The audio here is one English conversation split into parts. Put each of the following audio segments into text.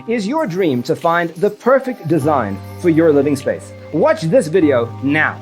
is your dream to find the perfect design for your living space? Watch this video now.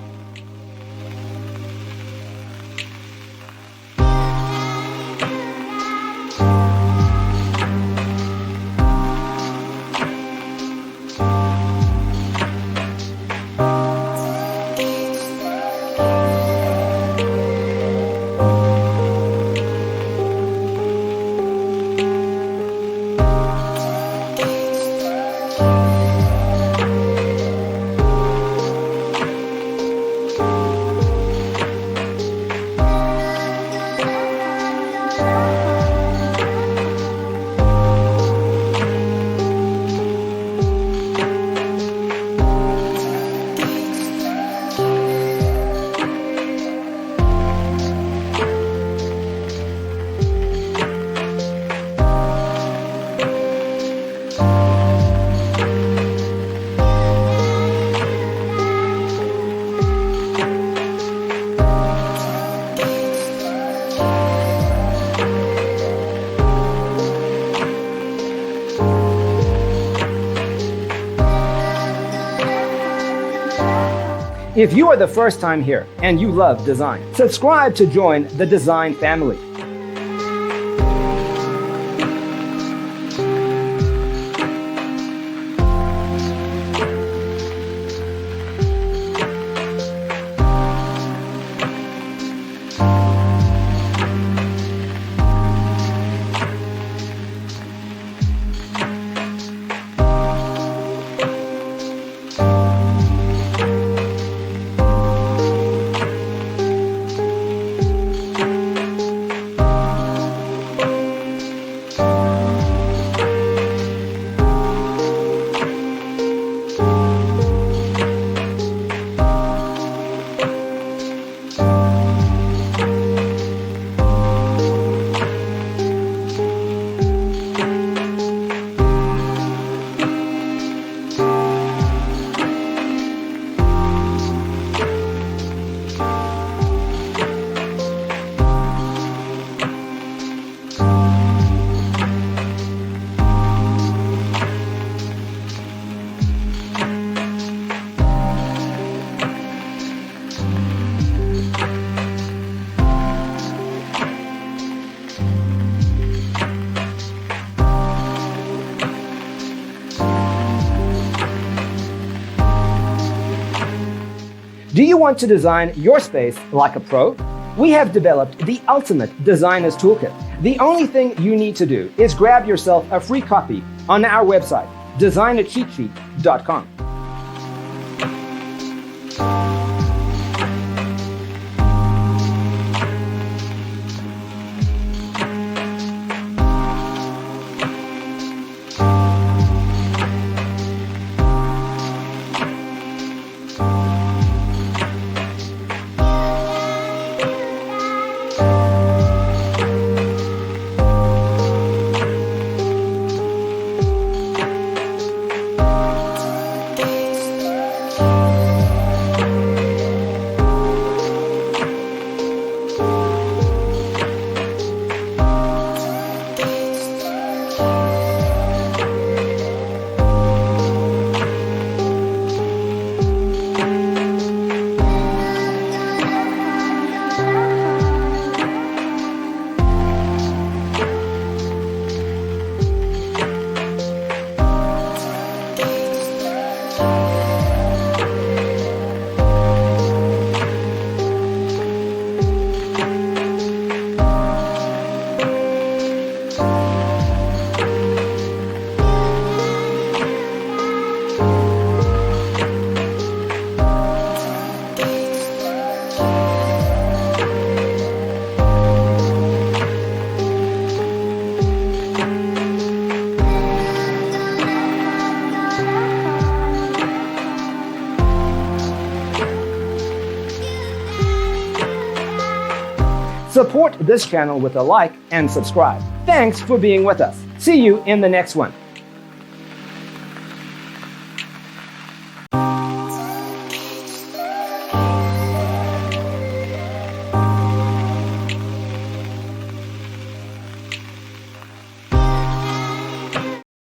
If you are the first time here and you love design, subscribe to join the design family. Do you want to design your space like a pro? We have developed the ultimate designer's toolkit. The only thing you need to do is grab yourself a free copy on our website, designercheatsheet.com. Support this channel with a like and subscribe. Thanks for being with us. See you in the next one.